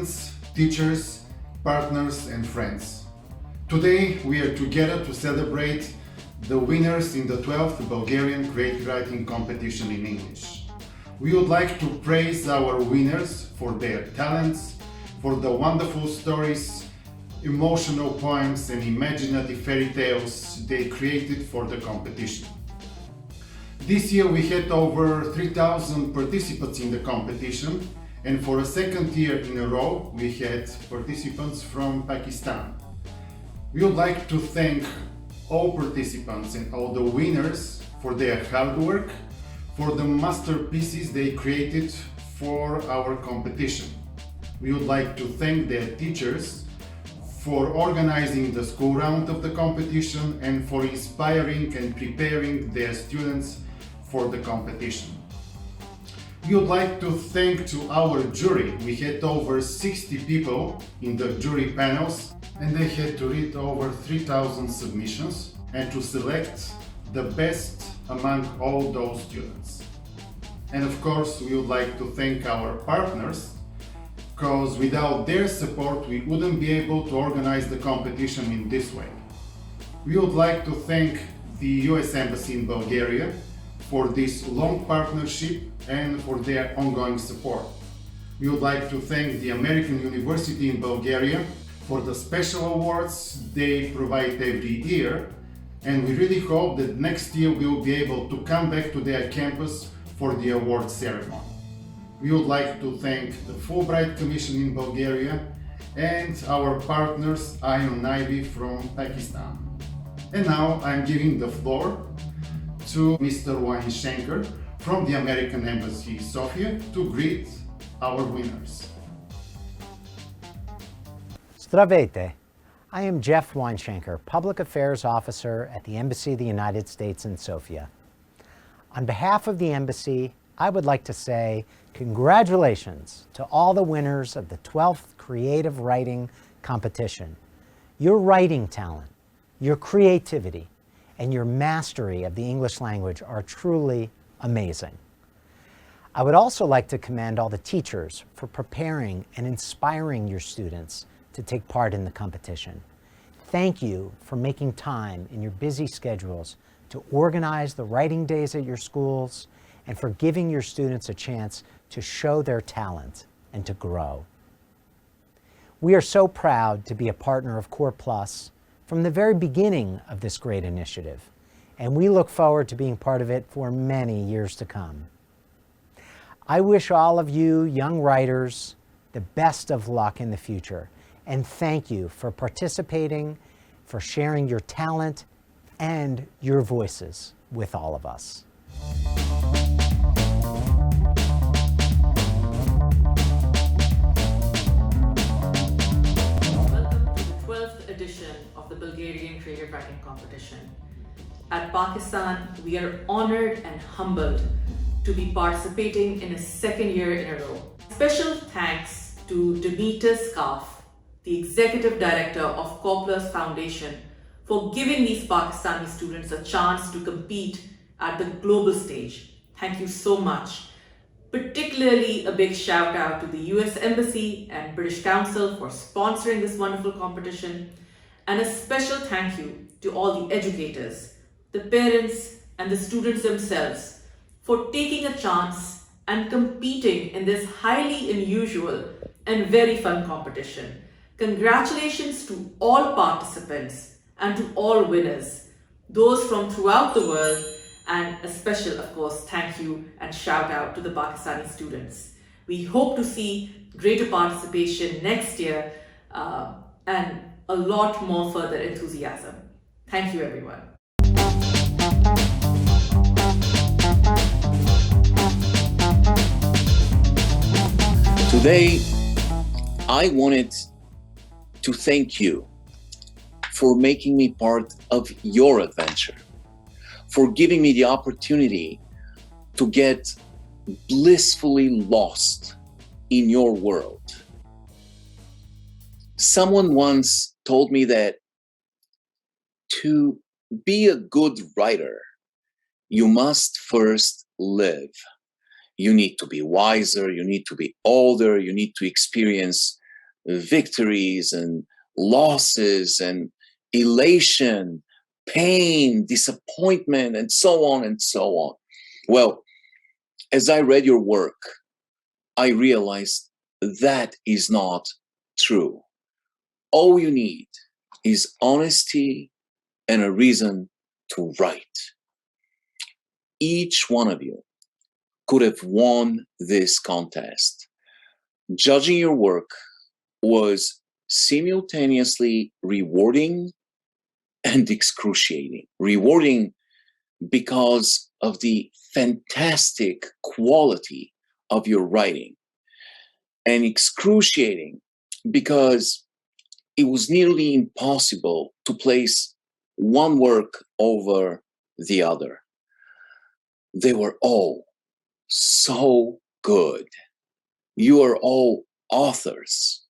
students, teachers, partners and friends. Today we are together to celebrate the winners in the 12th Bulgarian Creative Writing Competition in English. We would like to praise our winners for their talents, for the wonderful stories, emotional poems and imaginative fairy tales they created for the competition. This year we had over 3,000 participants in the competition, and for a second year in a row we had participants from Pakistan. We would like to thank all participants and all the winners for their hard work, for the masterpieces they created for our competition. We would like to thank their teachers for organizing the school round of the competition and for inspiring and preparing their students for the competition. We would like to thank to our jury. We had over 60 people in the jury panels and they had to read over 3,000 submissions and to select the best among all those students. And of course, we would like to thank our partners, because without their support we wouldn't be able to organize the competition in this way. We would like to thank the US Embassy in Bulgaria for this long partnership and for their ongoing support. We would like to thank the American University in Bulgaria for the special awards they provide every year, and we really hope that next year we will be able to come back to their campus for the award ceremony. We would like to thank the Fulbright Commission in Bulgaria and our partners Ion Navy from Pakistan. And now I'm giving the floor to Mr. Weinschenker from the American Embassy, Sofia, to greet our winners. Здравейте! I am Jeff Weinschenker, Public Affairs Officer at the Embassy of the United States in Sofia. On behalf of the Embassy, I would like to say congratulations to all the winners of the 12th Creative Writing Competition. Your writing talent, your creativity, and your mastery of the English language are truly amazing. I would also like to commend all the teachers for preparing and inspiring your students to take part in the competition. Thank you for making time in your busy schedules to organize the writing days at your schools and for giving your students a chance to show their talent and to grow. We are so proud to be a partner of Core Plus from the very beginning of this great initiative, and we look forward to being part of it for many years to come. I wish all of you young writers the best of luck in the future, and thank you for participating, for sharing your talent and your voices with all of us. Welcome to the 12th edition of the Bulgarian Creative Writing Competition. At Pakistan, we are honored and humbled to be participating in a second year in a row. Special thanks to Denitsa Vasileva, the Executive Director of Copplers Foundation, for giving these Pakistani students a chance to compete at the global stage. Thank you so much. Particularly a big shout out to the US Embassy and British Council for sponsoring this wonderful competition, and a special thank you to all the educators, the parents and the students themselves for taking a chance and competing in this highly unusual and very fun competition. Congratulations to all participants and to all winners, those from throughout the world, and a special, of course, thank you and shout out to the Pakistani students. We hope to see greater participation next year and a lot more further enthusiasm. Thank you, everyone. Today, I wanted to thank you for making me part of your adventure, for giving me the opportunity to get blissfully lost in your world. Someone once told me that to be a good writer, you must first live. You need to be wiser, you need to be older, you need to experience victories and losses and elation, pain, disappointment, and so on and so on. Well, as I read your work, I realized that is not true. All you need is honesty and a reason to write. Each one of you could have won this contest. Judging your work was simultaneously rewarding and excruciating. Rewarding because of the fantastic quality of your writing, and excruciating because it was nearly impossible to place one work over the other. They were all so good. You are all authors,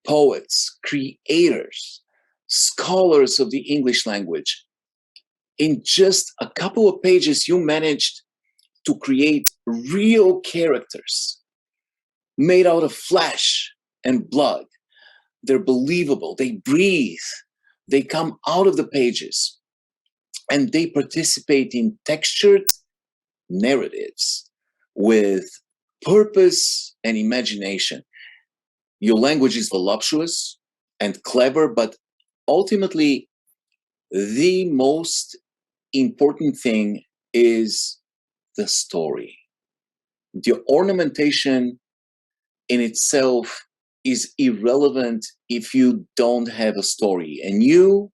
poets, creators, scholars of the English language. In just a couple of pages, you managed to create real characters made out of flesh and blood. They're believable, they breathe, they come out of the pages, and they participate in textured narratives with purpose and imagination. Your language is voluptuous and clever, but ultimately, the most important thing is the story. The ornamentation in itself is irrelevant if you don't have a story. And you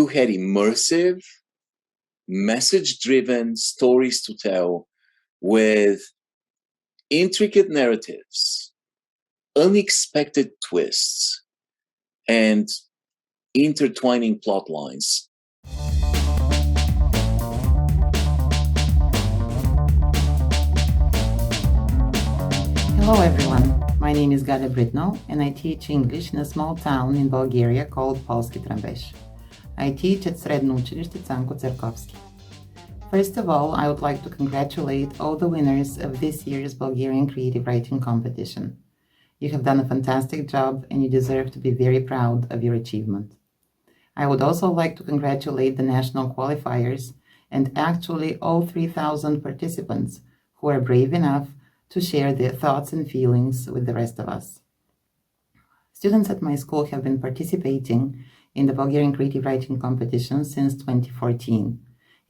had immersive, message-driven stories to tell with intricate narratives, unexpected twists, and intertwining plot lines. Hello everyone, my name is Galia Britno and I teach English in a small town in Bulgaria called Polski Trambeš. I teach at Sredno Učilište Canko Cerkovski. First of all, I would like to congratulate all the winners of this year's Bulgarian Creative Writing Competition. You have done a fantastic job and you deserve to be very proud of your achievement. I would also like to congratulate the national qualifiers and actually all 3,000 participants who are brave enough to share their thoughts and feelings with the rest of us. Students at my school have been participating in the Bulgarian Creative Writing Competition since 2014.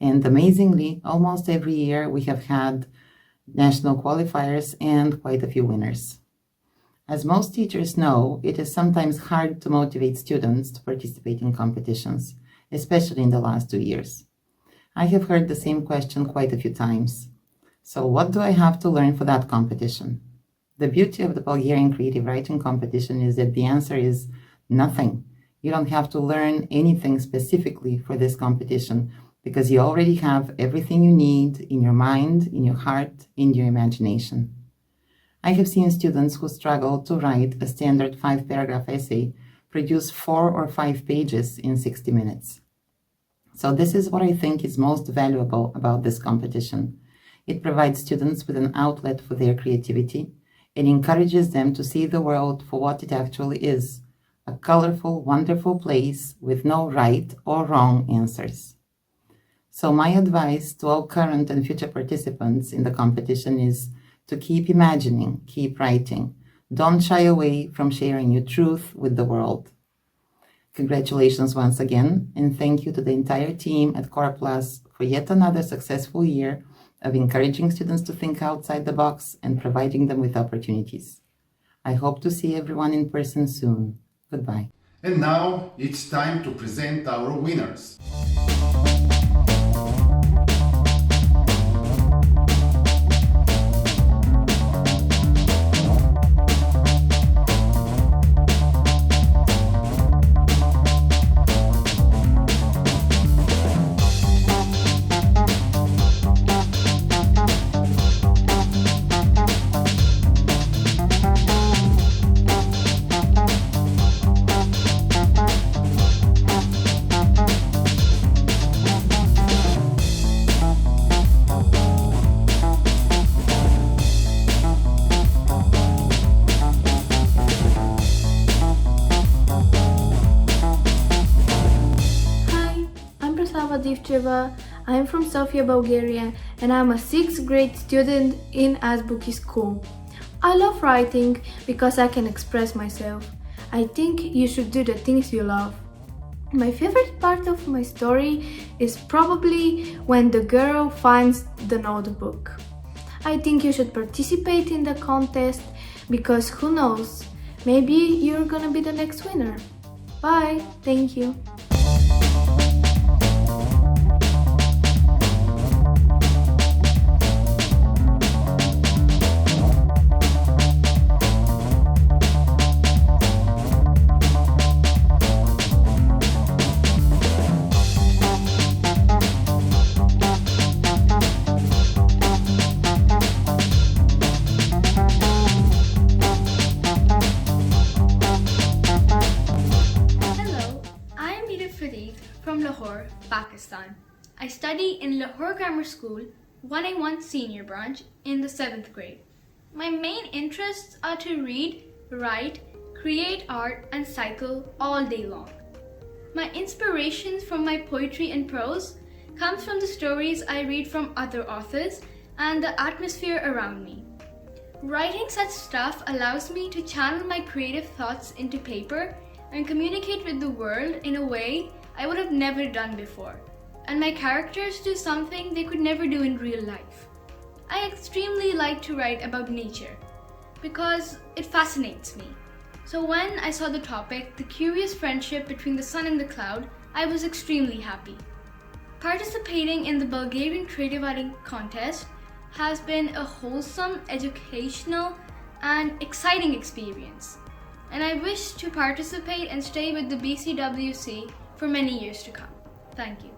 And amazingly, almost every year we have had national qualifiers and quite a few winners. As most teachers know, it is sometimes hard to motivate students to participate in competitions, especially in the last 2 years. I have heard the same question quite a few times. So what do I have to learn for that competition? The beauty of the Bulgarian Creative Writing Competition is that the answer is nothing. You don't have to learn anything specifically for this competition because you already have everything you need in your mind, in your heart, in your imagination. I have seen students who struggle to write a standard 5-paragraph essay produce 4 or 5 pages in 60 minutes. So this is what I think is most valuable about this competition. It provides students with an outlet for their creativity and encourages them to see the world for what it actually is, a colorful, wonderful place with no right or wrong answers. So my advice to all current and future participants in the competition is to keep imagining, keep writing. Don't shy away from sharing your truth with the world. Congratulations once again, and thank you to the entire team at Core Plus for yet another successful year of encouraging students to think outside the box and providing them with opportunities. I hope to see everyone in person soon. Goodbye. And now it's time to present our winners. Avdivcheva. I am from Sofia, Bulgaria, and I am a 6th grade student in Azbuki school. I love writing because I can express myself. I think you should do the things you love. My favorite part of my story is probably when the girl finds the notebook. I think you should participate in the contest because who knows, maybe you're gonna be the next winner. Bye, thank you. From Lahore, Pakistan. I study in Lahore Grammar School 1A1 Senior Branch in the 7th grade. My main interests are to read, write, create art and cycle all day long. My inspirations from my poetry and prose comes from the stories I read from other authors and the atmosphere around me. Writing such stuff allows me to channel my creative thoughts into paper and communicate with the world in a way I would have never done before, and my characters do something they could never do in real life. I extremely like to write about nature because it fascinates me. So when I saw the topic, the curious friendship between the sun and the cloud, I was extremely happy. Participating in the Bulgarian creative writing contest has been a wholesome, educational, and exciting experience, and I wish to participate and stay with the BCWC for many years to come. Thank you.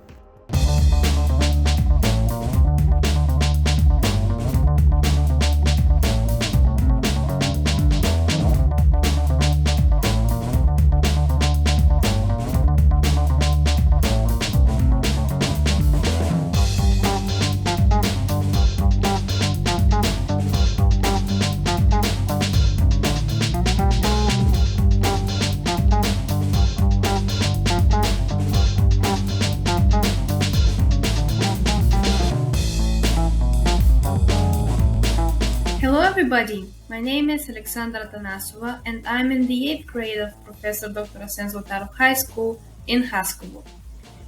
Hello everybody, my name is Alexandra Tanasova and I'm in the 8th grade of Professor Dr. Arsen Zlotarov High School in Haskovo.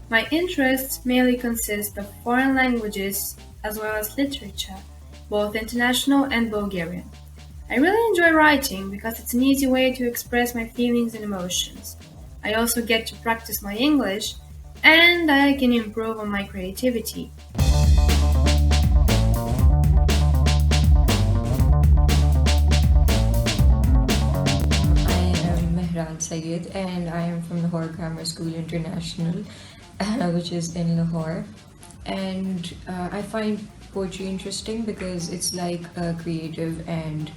My interests mainly consist of foreign languages as well as literature, both international and Bulgarian. I really enjoy writing because it's an easy way to express my feelings and emotions. I also get to practice my English and I can improve on my creativity. Sayed, and I am from Lahore Grammar School International, which is in Lahore. And I find poetry interesting because it's like a creative and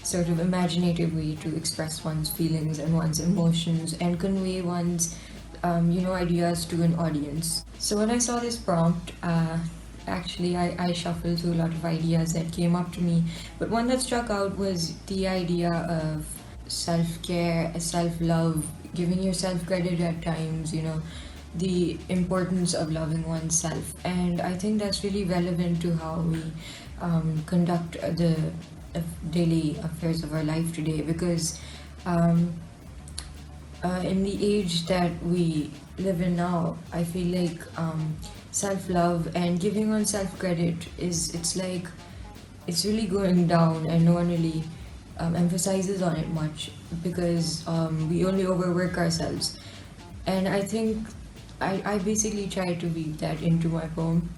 sort of imaginative way to express one's feelings and one's emotions and convey one's ideas to an audience. So when I saw this prompt, actually I shuffled through a lot of ideas that came up to me, but one that struck out was the idea of self-care, self-love, giving yourself credit at times, the importance of loving oneself. And I think that's really relevant to how we conduct the daily affairs of our life today, because in the age that we live in now, I feel like self-love and giving oneself credit it's really going down, and no one really emphasizes on it much because we only overwork ourselves. And I think I basically try to weave that into my poem.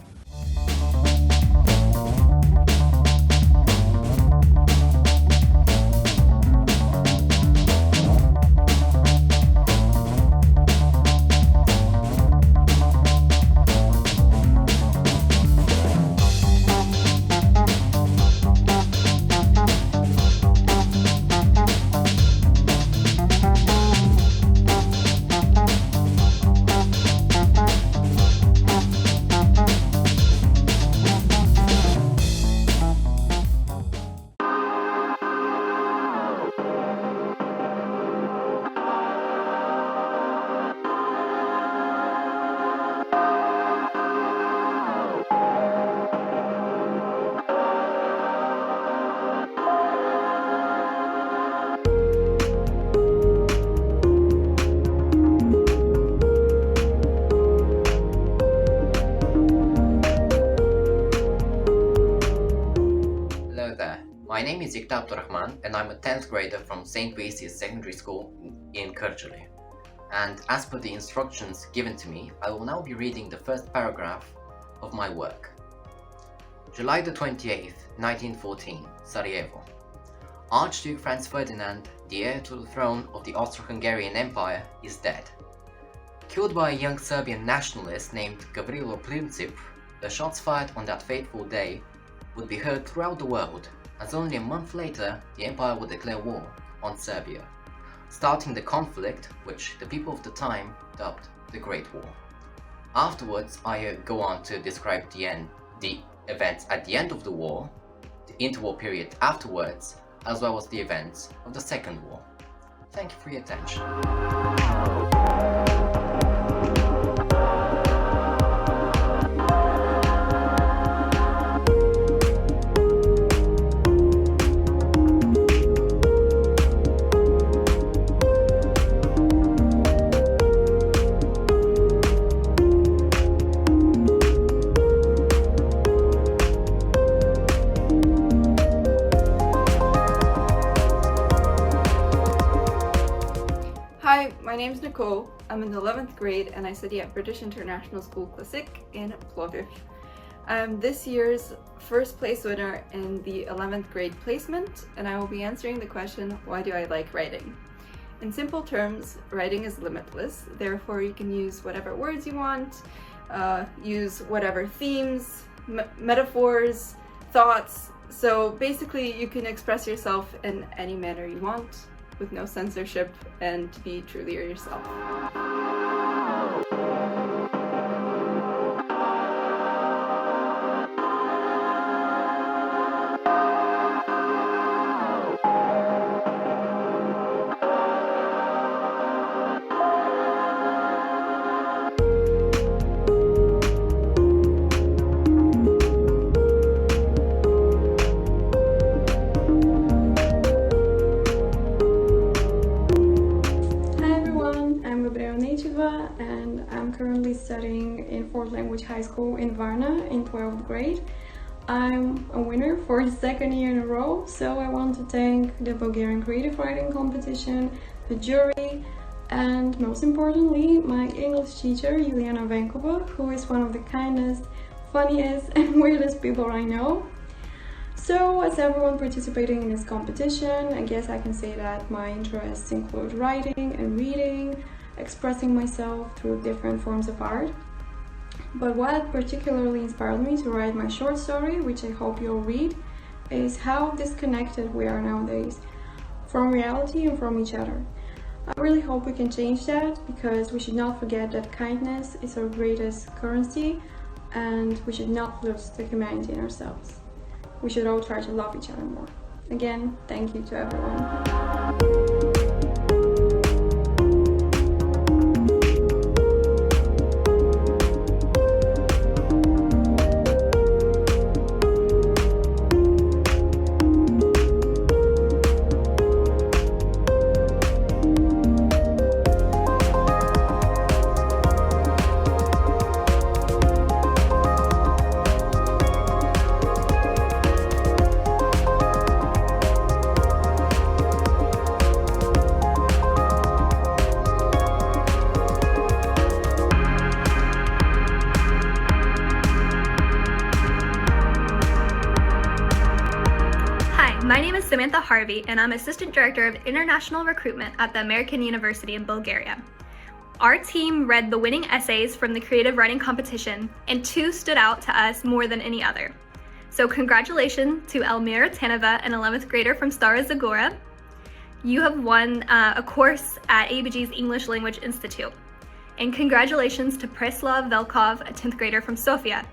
name is Yekta Apturahman and I'm a 10th grader from St. Lucia's Secondary School in Kırçali. And as per the instructions given to me, I will now be reading the first paragraph of my work. July the 28th, 1914, Sarajevo. Archduke Franz Ferdinand, the heir to the throne of the Austro-Hungarian Empire, is dead. Killed by a young Serbian nationalist named Gavrilo Princip, the shots fired on that fateful day would be heard throughout the world, as only a month later the Empire would declare war on Serbia, starting the conflict which the people of the time dubbed the Great War. Afterwards, I go on to describe the events at the end of the war, the interwar period afterwards, as well as the events of the Second War. Thank you for your attention. Hi, my name's Nicole. I'm in the 11th grade and I study at British International School Classic in Plovdiv. I'm this year's first place winner in the 11th grade placement, and I will be answering the question, why do I like writing? In simple terms, writing is limitless, therefore you can use whatever words you want, use whatever themes, metaphors, thoughts, so basically you can express yourself in any manner you want, with no censorship, and to be truly yourself. And I'm currently studying in 4th Language High School in Varna in 12th grade. I'm a winner for the second year in a row, so I want to thank the Bulgarian Creative Writing Competition, the jury, and most importantly, my English teacher, Juliana Venkova, who is one of the kindest, funniest, and weirdest people I know. So, as everyone participating in this competition, I guess I can say that my interests include writing and reading, expressing myself through different forms of art. But what particularly inspired me to write my short story, which I hope you'll read, is how disconnected we are nowadays from reality and from each other. I really hope we can change that, because we should not forget that kindness is our greatest currency and we should not lose the humanity in ourselves. We should all try to love each other more. Again, thank you to everyone. My name is Samantha Harvey, and I'm Assistant Director of International Recruitment at the American University in Bulgaria. Our team read the winning essays from the creative writing competition, and 2 stood out to us more than any other. So congratulations to Elmira Taneva, an 11th grader from Stara Zagora. You have won a course at ABG's English Language Institute. And congratulations to Preslav Velkov, a 10th grader from Sofia.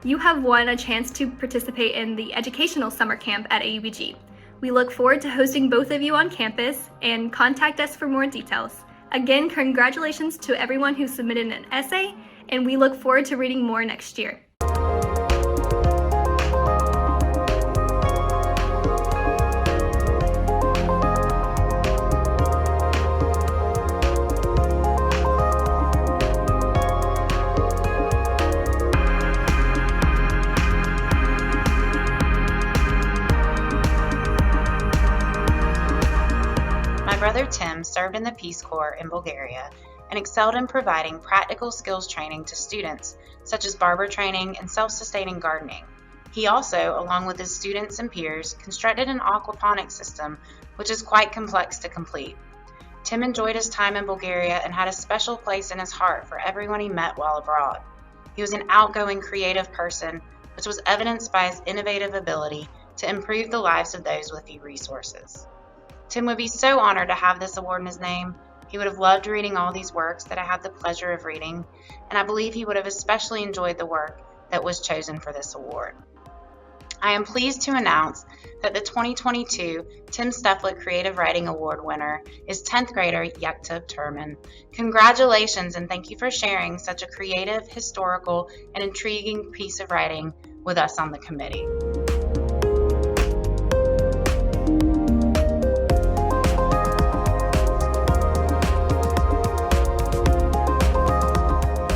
You have won a chance to participate in the educational summer camp at AUBG. We look forward to hosting both of you on campus, and contact us for more details. Again, congratulations to everyone who submitted an essay, and we look forward to reading more next year. Tim served in the Peace Corps in Bulgaria and excelled in providing practical skills training to students, such as barber training and self-sustaining gardening. He also, along with his students and peers, constructed an aquaponics system, which is quite complex to complete. Tim enjoyed his time in Bulgaria and had a special place in his heart for everyone he met while abroad. He was an outgoing, creative person, which was evidenced by his innovative ability to improve the lives of those with few resources. Tim would be so honored to have this award in his name. He would have loved reading all these works that I had the pleasure of reading, and I believe he would have especially enjoyed the work that was chosen for this award. I am pleased to announce that the 2022 Tim Steflik Creative Writing Award winner is 10th grader Yekta Apturahman. Congratulations, and thank you for sharing such a creative, historical, and intriguing piece of writing with us on the committee.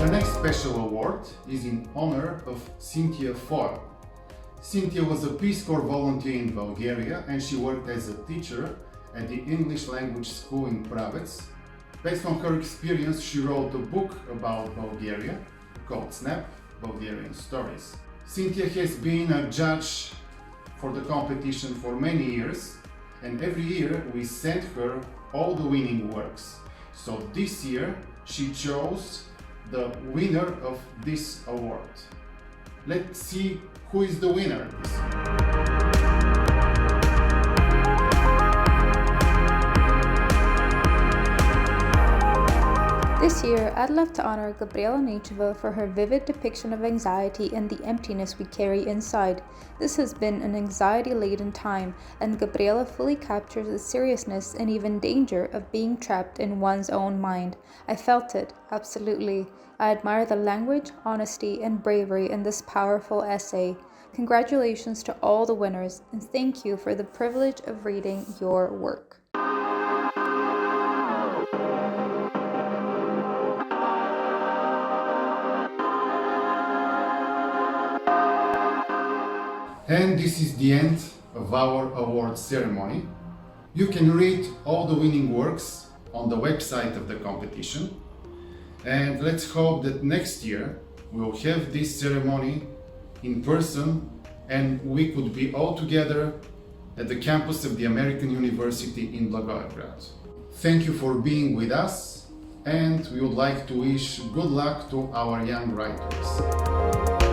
The next special award is in honor of Cynthia Foyle. Cynthia was a Peace Corps volunteer in Bulgaria, and she worked as a teacher at the English language school in Pravets. Based on her experience, she wrote a book about Bulgaria called Snap, Bulgarian Stories. Cynthia has been a judge for the competition for many years, and every year we send her all the winning works. So this year she chose the winner of this award. Let's see who is the winner. This year, I'd love to honor Gabriela Neycheva for her vivid depiction of anxiety and the emptiness we carry inside. This has been an anxiety-laden time, and Gabriela fully captures the seriousness and even danger of being trapped in one's own mind. I felt it, absolutely. I admire the language, honesty, and bravery in this powerful essay. Congratulations to all the winners, and thank you for the privilege of reading your work. And this is the end of our award ceremony. You can read all the winning works on the website of the competition. And let's hope that next year we'll have this ceremony in person and we could be all together at the campus of the American University in Blagoevgrad. Thank you for being with us, and we would like to wish good luck to our young writers.